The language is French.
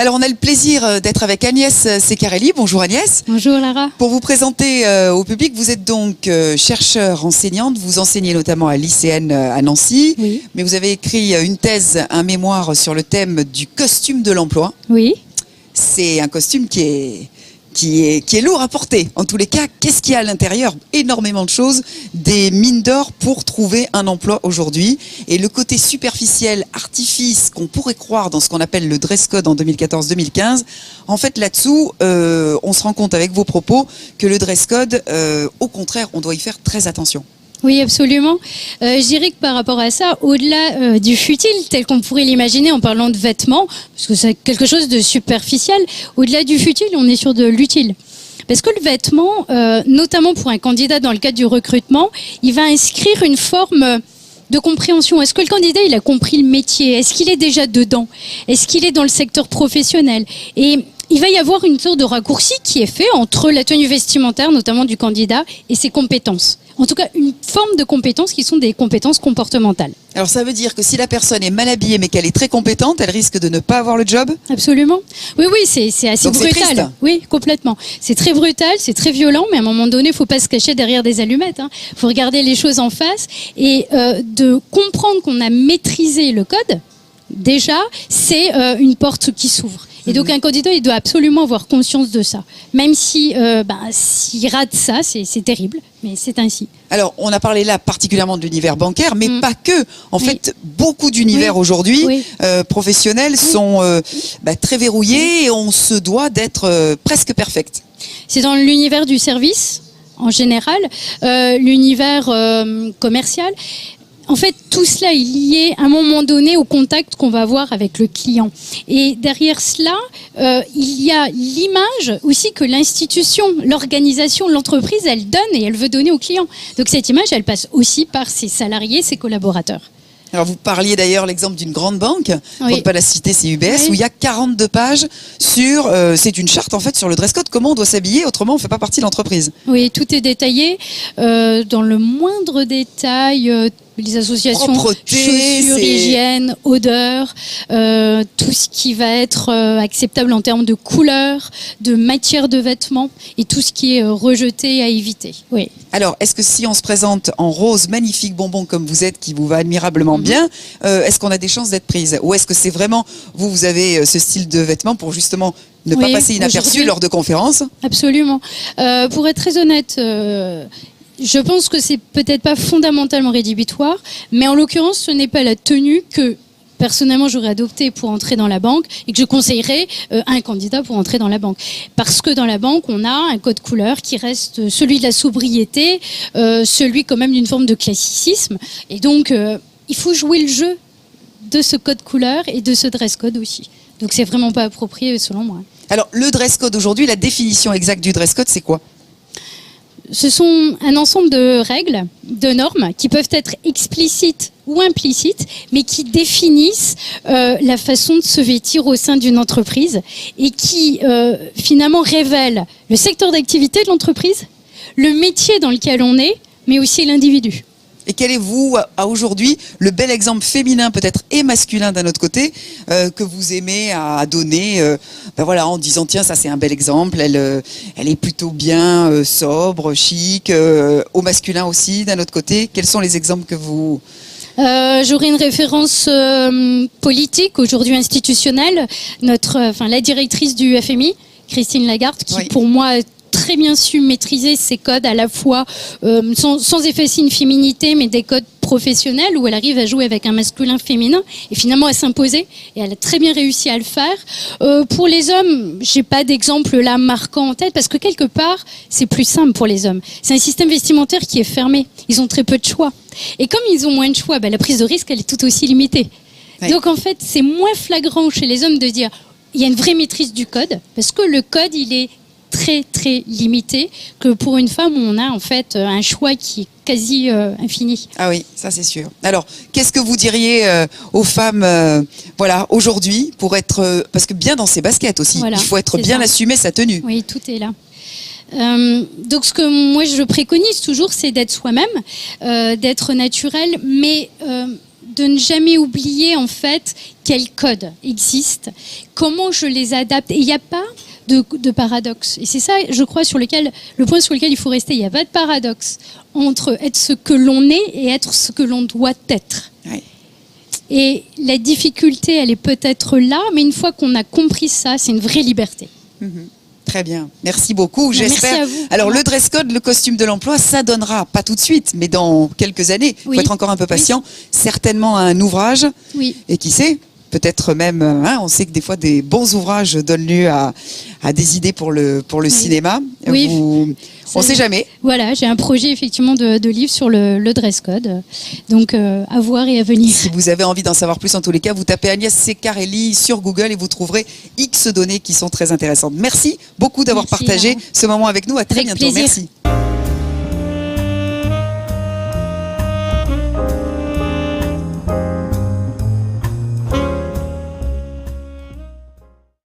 Alors, on a le plaisir d'être avec Agnès Ceccarelli. Bonjour Agnès. Bonjour Lara. Pour vous présenter au public, vous êtes donc chercheure enseignante. Vous enseignez notamment à l'ICN à Nancy. Oui. Mais vous avez écrit une thèse, un mémoire sur le thème du costume de l'emploi. Oui. C'est un costume qui est lourd à porter. En tous les cas, qu'est-ce qu'il y a à l'intérieur? Énormément de choses, des mines d'or pour trouver un emploi aujourd'hui. Et le côté superficiel, artifice qu'on pourrait croire dans ce qu'on appelle le dress code en 2014-2015, en fait là-dessous, on se rend compte avec vos propos que le dress code, au contraire, on doit y faire très attention. Oui, absolument. Je dirais que par rapport à ça, au-delà du futile, tel qu'on pourrait l'imaginer en parlant de vêtements, parce que c'est quelque chose de superficiel, au-delà du futile, on est sur de l'utile. Parce que le vêtement, notamment pour un candidat dans le cadre du recrutement, il va inscrire une forme de compréhension. Est-ce que le candidat, il a compris le métier? Est-ce qu'il est déjà dedans? Est-ce qu'il est dans le secteur professionnel? Et il va y avoir une sorte de raccourci qui est fait entre la tenue vestimentaire, notamment du candidat, et ses compétences. En tout cas, une forme de compétences qui sont des compétences comportementales. Alors ça veut dire que si la personne est mal habillée mais qu'elle est très compétente, elle risque de ne pas avoir le job? Absolument. Oui, c'est assez donc brutal. C'est triste. Oui, complètement. C'est très brutal, c'est très violent, mais à un moment donné, il ne faut pas se cacher derrière des allumettes. Il faut regarder les choses en face et de comprendre qu'on a maîtrisé le code. Déjà, c'est une porte qui s'ouvre. Et donc un candidat, il doit absolument avoir conscience de ça. Même si s'il rate ça, c'est terrible, mais c'est ainsi. Alors, on a parlé là particulièrement de l'univers bancaire, mais pas que. En fait, beaucoup d'univers aujourd'hui professionnels sont très verrouillés et on se doit d'être presque perfect. C'est dans l'univers du service, en général, l'univers commercial. En fait, tout cela est lié à un moment donné au contact qu'on va avoir avec le client. Et derrière cela, il y a l'image aussi que l'institution, l'organisation, l'entreprise, elle donne et elle veut donner au client. Donc cette image, elle passe aussi par ses salariés, ses collaborateurs. Alors vous parliez d'ailleurs l'exemple d'une grande banque, pour ne pas la citer, c'est UBS, où il y a 42 pages sur, c'est une charte en fait sur le dress code, comment on doit s'habiller, autrement on ne fait pas partie de l'entreprise. Oui, tout est détaillé, dans le moindre détail, les associations, propreté, chaussures, hygiène, odeur, tout ce qui va être acceptable en termes de couleur, de matière de vêtements et tout ce qui est rejeté à éviter. Oui. Alors, est-ce que si on se présente en rose, magnifique bonbon comme vous êtes, qui vous va admirablement bien, est-ce qu'on a des chances d'être prise? Ou est-ce que c'est vraiment, vous avez ce style de vêtements pour justement ne pas passer inaperçu lors de conférences? Absolument. Pour être très honnête, je pense que c'est peut-être pas fondamentalement rédhibitoire, mais en l'occurrence, ce n'est pas la tenue que personnellement j'aurais adoptée pour entrer dans la banque et que je conseillerais à un candidat pour entrer dans la banque. Parce que dans la banque, on a un code couleur qui reste celui de la sobriété, celui quand même d'une forme de classicisme. Et donc, il faut jouer le jeu de ce code couleur et de ce dress code aussi. Donc, c'est vraiment pas approprié selon moi. Alors, le dress code aujourd'hui, la définition exacte du dress code, c'est quoi ? Ce sont un ensemble de règles, de normes qui peuvent être explicites ou implicites, mais qui définissent la façon de se vêtir au sein d'une entreprise et qui finalement révèlent le secteur d'activité de l'entreprise, le métier dans lequel on est, mais aussi l'individu. Et quel est, vous, à aujourd'hui, le bel exemple féminin, peut-être, et masculin d'un autre côté, que vous aimez à donner en disant, tiens, ça c'est un bel exemple, elle est plutôt bien sobre, chic, au masculin aussi, d'un autre côté. Quels sont les exemples que vous... J'aurais une référence politique, aujourd'hui institutionnelle, la directrice du FMI, Christine Lagarde, qui pour moi... très bien su maîtriser ces codes à la fois sans effacer une féminité mais des codes professionnels où elle arrive à jouer avec un masculin féminin et finalement à s'imposer et elle a très bien réussi à le faire. Pour les hommes, j'ai pas d'exemple là marquant en tête parce que quelque part c'est plus simple pour les hommes. C'est un système vestimentaire qui est fermé. Ils ont très peu de choix et comme ils ont moins de choix, la prise de risque elle est tout aussi limitée. Oui. Donc en fait c'est moins flagrant chez les hommes de dire il y a une vraie maîtrise du code parce que le code il est très très limité que pour une femme on a en fait un choix qui est quasi infini. Ah oui, ça c'est sûr. Alors, qu'est-ce que vous diriez aux femmes aujourd'hui pour être parce que bien dans ses baskets aussi, il faut être bien assumer sa tenue. Oui, tout est là. Donc ce que moi je préconise toujours c'est d'être soi-même, d'être naturel mais de ne jamais oublier en fait quels codes existent, comment je les adapte. Et il n'y a pas de paradoxe. Et c'est ça, je crois, le point sur lequel il faut rester. Il n'y a pas de paradoxe entre être ce que l'on est et être ce que l'on doit être. Oui. Et la difficulté, elle est peut-être là, mais une fois qu'on a compris ça, c'est une vraie liberté. Très bien, merci beaucoup. Merci à vous. Alors le dress code, le costume de l'emploi, ça donnera, pas tout de suite, mais dans quelques années, il faut être encore un peu patient, certainement un ouvrage, et qui sait, peut-être même, on sait que des fois des bons ouvrages donnent lieu à des idées pour le cinéma. Oui. On ne sait jamais. Voilà, j'ai un projet effectivement de livre sur le dress code, donc à voir et à venir. Si vous avez envie d'en savoir plus, en tous les cas, vous tapez Agnès Ceccarelli sur Google et vous trouverez X données qui sont très intéressantes. Merci beaucoup d'avoir partagé ce moment avec nous. À très bientôt. Plaisir. Merci.